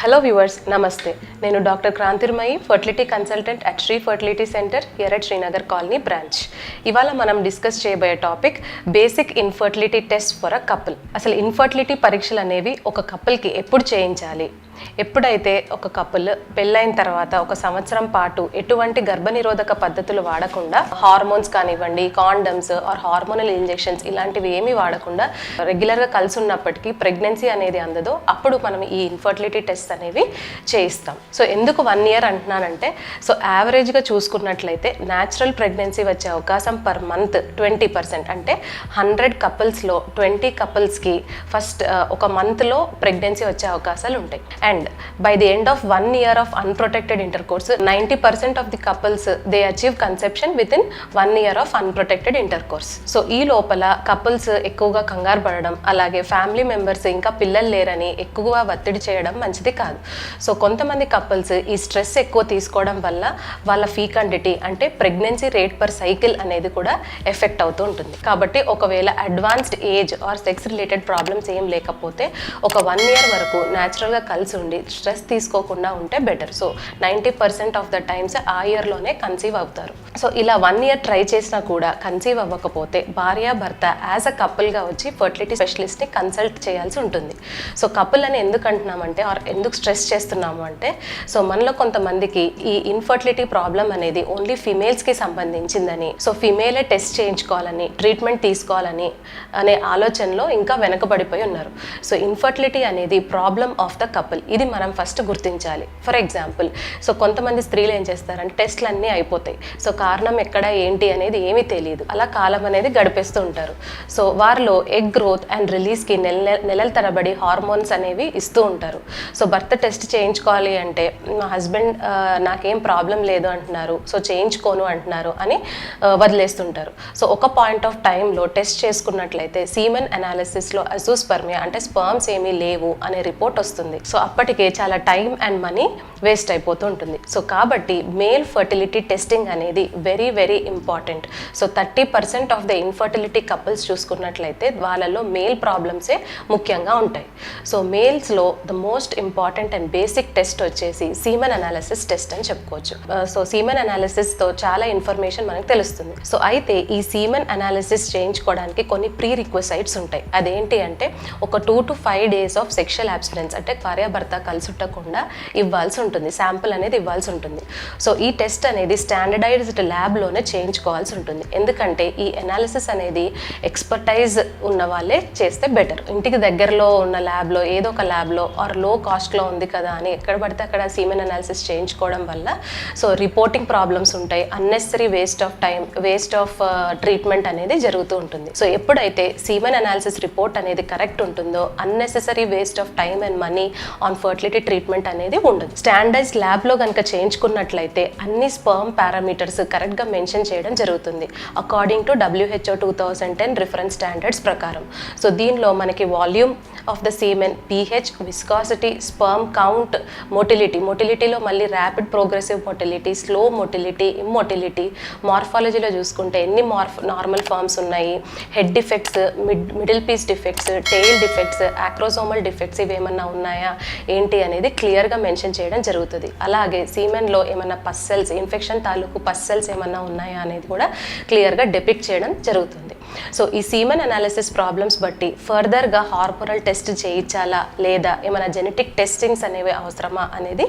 Hello viewers, నమస్తే. నేను doctor Kranthirmayi, fertility consultant at Sri fertility centre here at Srinagar colony branch. ఇవాళ మనం డిస్కస్ చేయబోయే topic basic infertility test for a couple. అసలు infertility పరీక్షలు అనేవి ఒక కపుల్కి ఎప్పుడు చేయించాలి, ఎప్పుడైతే ఒక కపుల్ పెళ్ళైన తర్వాత ఒక సంవత్సరం పాటు ఎటువంటి గర్భనిరోధక పద్ధతులు వాడకుండా, హార్మోన్స్ కానివ్వండి, కాండమ్స్ ఆర్ హార్మోనల్ ఇంజెక్షన్స్ ఇలాంటివి ఏమీ వాడకుండా రెగ్యులర్గా కలిసి ఉన్నప్పటికీ ప్రెగ్నెన్సీ అనేది అందదో అప్పుడు మనం ఈ ఇన్ఫర్టిలిటీ టెస్ట్ అనేవి చేయిస్తాం. సో ఎందుకు 1 year అంటున్నానంటే, సో యావరేజ్గా చూసుకున్నట్లయితే న్యాచురల్ ప్రెగ్నెన్సీ వచ్చే అవకాశం పర్ మంత్ 20%. అంటే 100 కపుల్స్లో 20 కపుల్స్కి ఫస్ట్ ఒక మంత్లో ప్రెగ్నెన్సీ వచ్చే అవకాశాలు ఉంటాయి. And by the end of 1 year of unprotected intercourse, 90% of the couples they achieve conception within 1 year of unprotected intercourse. So ఈ లోపల కపుల్స్ ఎక్కువగా కంగారు పడడం, అలాగే ఫ్యామిలీ మెంబర్స్ ఇంకా పిల్లలు లేరని ఎక్కువగా ఒత్తిడి చేయడం మంచిది కాదు. సో కొంతమంది కపుల్స్ ఈ స్ట్రెస్ ఎక్కువ తీసుకోవడం వల్ల వాళ్ళ ఫీకండిటీ అంటే ప్రెగ్నెన్సీ రేట్ పర్ సైకిల్ అనేది కూడా ఎఫెక్ట్ అవుతూ ఉంటుంది. కాబట్టి ఒకవేళ advanced age or sex related problems ఏం లేకపోతే ఒక 1 year వరకు న్యాచురల్గా కలిసి ఉండి స్ట్రెస్ తీసుకోకుండా ఉంటే better. So 90% of the times ఆ ఇయర్లోనే కన్సీవ్ అవుతారు. సో ఇలా 1 year ట్రై చేసినా కూడా కన్సీవ్ అవ్వకపోతే భార్యాభర్త యాజ్ అ కపుల్గా వచ్చి ఫర్టిలిటీ స్పెషలిస్ట్ని కన్సల్ట్ చేయాల్సి ఉంటుంది. సో కపుల్ అని ఎందుకు అంటున్నామంటే ఆర్ ఎందుకు స్ట్రెస్ చేస్తున్నాము అంటే, సో మనలో కొంతమందికి ఈ ఇన్ఫర్టిలిటీ ప్రాబ్లం అనేది ఓన్లీ ఫిమేల్స్కి సంబంధించిందని, సో ఫిమేలే టెస్ట్ చేయించుకోవాలని, ట్రీట్మెంట్ తీసుకోవాలని అనే ఆలోచనలో ఇంకా వెనకబడిపోయి ఉన్నారు. సో ఇన్ఫర్టిలిటీ అనేది ప్రాబ్లం ఆఫ్ ద కపుల్, ఇది మనం ఫస్ట్ గుర్తించాలి. ఫర్ ఎగ్జాంపుల్, సో కొంతమంది స్త్రీలు ఏం చేస్తారంటే టెస్ట్లు అన్నీ అయిపోతాయి, సో కారణం ఎక్కడ ఏంటి అనేది ఏమీ తెలియదు, అలా కాలం అనేది గడిపేస్తూ ఉంటారు. సో వారిలో ఎగ్ గ్రోత్ అండ్ రిలీజ్కి నెలల తరబడి హార్మోన్స్ అనేవి ఇస్తూ ఉంటారు. సో భర్త టెస్ట్ చేయించుకోవాలి అంటే మా హస్బెండ్ నాకేం ప్రాబ్లం లేదు అంటున్నారు, సో చేయించుకోను అంటున్నారు అని వదిలేస్తుంటారు. సో ఒక పాయింట్ ఆఫ్ టైంలో టెస్ట్ చేసుకున్నట్లయితే సీమెన్ అనాలిసిస్లో అజోస్పర్మియా అంటే స్పర్మ్స్ ఏమీ లేవు అనే రిపోర్ట్ వస్తుంది. సో అప్పటికే చాలా టైం అండ్ మనీ వేస్ట్ అయిపోతూ ఉంటుంది. సో కాబట్టి మేల్ ఫర్టిలిటీ టెస్టింగ్ అనేది very very important. So 30% of the infertility couples చూసుకున్నట్లయితే వాళ్ళలో మేల్ ప్రాబ్లమ్సే ముఖ్యంగా ఉంటాయి. సో మేల్స్లో the most important and basic test వచ్చేసి సీమెన్ అనాలిసిస్ టెస్ట్ అని చెప్పుకోవచ్చు. సో సీమెన్ అనాలిసిస్తో చాలా ఇన్ఫర్మేషన్ మనకు తెలుస్తుంది. సో అయితే ఈ సీమెన్ అనాలిసిస్ చేయించుకోవడానికి కొన్ని ప్రీ రిక్వెసైట్స్ ఉంటాయి. అదేంటి అంటే ఒక 2 to 5 days of sexual abstinence అంటే భార్యాభర్త కలిసి ఉండకుండా ఇవ్వాల్సి ఉంటుంది, శాంపుల్ అనేది ఇవ్వాల్సి ఉంటుంది. సో ఈ టెస్ట్ అనేది స్టాండర్డైజ్డ్ ల్యాబ్లోనే చేయించుకోవాల్సి ఉంటుంది. ఎందుకంటే ఈ అనాలిసిస్ అనేది ఎక్స్పర్టైజ్ ఉన్న వాళ్ళే చేస్తే బెటర్. ఇంటికి దగ్గరలో ఉన్న ల్యాబ్లో ఏదో ఒక ల్యాబ్లో ఆర్ లో కాస్ట్లో ఉంది కదా అని ఎక్కడ పడితే అక్కడ సీమెన్ అనాలిసిస్ చేయించుకోవడం వల్ల సో రిపోర్టింగ్ ప్రాబ్లమ్స్ ఉంటాయి, unnecessary waste of time, waste of treatment అనేది జరుగుతూ ఉంటుంది. సో ఎప్పుడైతే సీమెన్ అనాలిసిస్ రిపోర్ట్ అనేది కరెక్ట్ ఉంటుందో unnecessary waste of time and money on fertility treatment అనేది ఉండదు. స్టాండర్డ్స్ ల్యాబ్లో కనుక చేయించుకున్నట్లయితే అన్ని స్పర్మ్ పారామీటర్స్ కరెక్ట్గా మెన్షన్ చేయడం జరుగుతుంది according to WHO 2010 reference standards ప్రకారం. సో దీనిలో మనకి volume of the semen, pH, viscosity, sperm count, మొటిలిటీలో మళ్ళీ rapid progressive motility, slow motility, immotility, మార్ఫాలజీలో చూసుకుంటే ఎన్ని నార్మల్ ఫార్మ్స్ ఉన్నాయి, head defects, middle piece defects, tail defects, acrosomal defects ఇవేమన్నా ఉన్నాయా ఏంటి అనేది క్లియర్గా మెన్షన్ చేయడం జరుగుతుంది. అలాగే సీమెన్లో ఏమన్నా పస్ సెల్స్, ఇన్ఫెక్షన్ తాలూకు పస్ సెల్స్ ఏమన్నా ఉన్నాయా అనేది కూడా క్లియర్గా డెపిక్ట్ చేయడం జరుగుతుంది. సో ఈ సీమెన్ అనాలిసిస్ ప్రాబ్లమ్స్ బట్టి ఫర్దర్గా హార్మోనల్ టెస్ట్ చేయించాలా లేదా ఏమైనా జెనెటిక్ టెస్టింగ్స్ అనేవి అవసరమా అనేది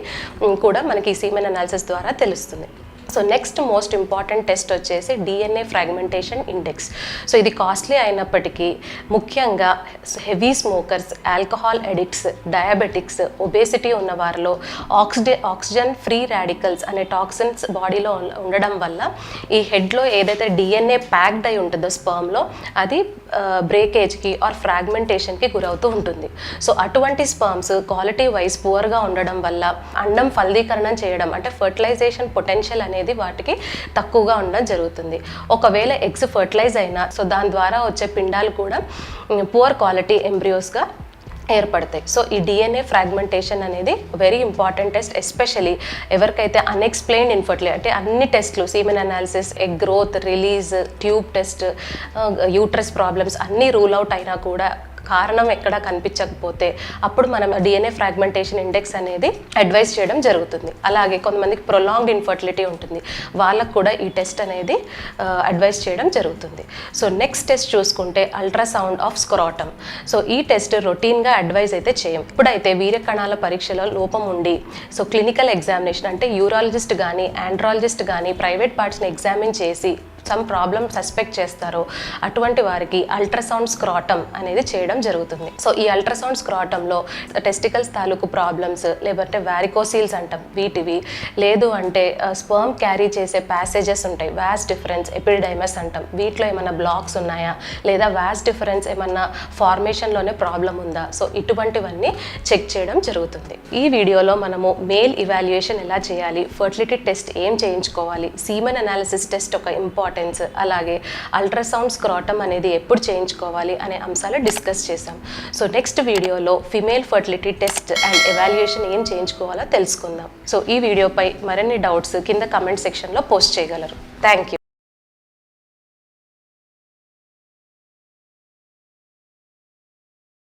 కూడా మనకి ఈ సీమెన్ అనాలిసిస్ ద్వారా తెలుస్తుంది. So next most important test వచ్చేసి DNA ఫ్రాగ్మెంటేషన్ ఇండెక్స్. సో ఇది కాస్ట్లీ అయినప్పటికీ ముఖ్యంగా heavy smokers, alcohol addicts, diabetics, obesity ఉన్న వారిలో ఆక్సిజన్ ఫ్రీ రాడికల్స్ అనే టాక్సిన్స్ బాడీలో ఉండడం వల్ల ఈ హెడ్లో ఏదైతే DNA ప్యాక్డ్ అయి ఉంటుందో స్పర్మ్లో అది బ్రేకేజ్కి ఆర్ ఫ్రాగ్మెంటేషన్కి గురవుతూ ఉంటుంది. సో అటువంటి స్పర్మ్స్ క్వాలిటీ వైజ్ పువర్గా ఉండడం వల్ల అండం ఫలదీకరణం చేయడం అంటే ఫర్టిలైజేషన్ పొటెన్షియల్ అనేది వాటికి తక్కువగా ఉండడం జరుగుతుంది. ఒకవేళ ఎగ్స్ ఫర్టిలైజ్ అయినా సో దాని ద్వారా వచ్చే పిండాలు కూడా పువర్ క్వాలిటీ ఎంబ్రియోస్గా ఏర్పడతాయి. సో ఈ DNA ఫ్రాగ్మెంటేషన్ అనేది వెరీ ఇంపార్టెంట్ టెస్ట్, ఎస్పెషలీ ఎవరికైతే అన్ఎక్స్ప్లెయిన్డ్ ఇన్ఫర్టిలిటీ అంటే అన్ని టెస్ట్లు, semen analysis, egg growth, release, tube test, uterus problems అన్నీ రూల్ అవుట్ అయినా కూడా కారణం ఎక్కడ కనిపించకపోతే అప్పుడు మనం DNA ఫ్రాగ్మెంటేషన్ ఇండెక్స్ అనేది అడ్వైస్ చేయడం జరుగుతుంది. అలాగే కొంతమందికి ప్రొలాంగ్డ్ ఇన్ఫర్టిలిటీ ఉంటుంది, వాళ్ళకు కూడా ఈ టెస్ట్ అనేది అడ్వైస్ చేయడం జరుగుతుంది. సో నెక్స్ట్ టెస్ట్ చూసుకుంటే అల్ట్రాసౌండ్ ఆఫ్ స్క్రోటమ్. సో ఈ టెస్ట్ రొటీన్గా అడ్వైజ్ అయితే చేయం. ఇప్పుడైతే వీర్య కణాల పరీక్షలో లోపం ఉండి సో క్లినికల్ ఎగ్జామినేషన్ అంటే యూరాలజిస్ట్ కానీ ఆండ్రాలజిస్ట్ కానీ ప్రైవేట్ పార్ట్స్ని ఎగ్జామిన్ చేసి సమ్ ప్రాబ్లమ్ సస్పెక్ట్ చేస్తారో అటువంటి వారికి అల్ట్రాసౌండ్ స్క్రాటమ్ అనేది చేయడం జరుగుతుంది. సో ఈ అల్ట్రాసౌండ్ స్క్రాటంలో టెస్టికల్స్ తాలూకు ప్రాబ్లమ్స్, లేదంటే వారికోసీల్స్ అంటాం వీటివి, లేదు అంటే స్పర్మ్ క్యారీ చేసే ప్యాసేజెస్ ఉంటాయి, వాస్ డిఫరెన్స్, ఎపిడిడైమస్ అంటాం, వీటిలో ఏమైనా బ్లాక్స్ ఉన్నాయా, లేదా వాస్ డిఫరెన్స్ ఏమన్నా ఫార్మేషన్లోనే ప్రాబ్లం ఉందా, సో ఇటువంటివన్నీ చెక్ చేయడం జరుగుతుంది. ఈ వీడియోలో మనము మేల్ ఇవాల్యుయేషన్ ఎలా చేయాలి, ఫర్టిలిటీ టెస్ట్ ఏం చేయించుకోవాలి, సీమెన్ అనాలిసిస్ టెస్ట్ ఒక ఇంపార్టెన్స్, అలాగే అల్ట్రాసౌండ్ స్క్రాటమ్ అనేది ఎప్పుడు చేయించుకోవాలి అనే అంశాలు డిస్కస్ చేసాం. సో నెక్స్ట్ వీడియోలో female fertility test and evaluation ఏం చేయించుకోవాలో తెలుసుకుందాం. సో ఈ వీడియోపై మరిన్ని డౌట్స్ కింద కమెంట్ సెక్షన్లో పోస్ట్ చేయగలరు. Thank you.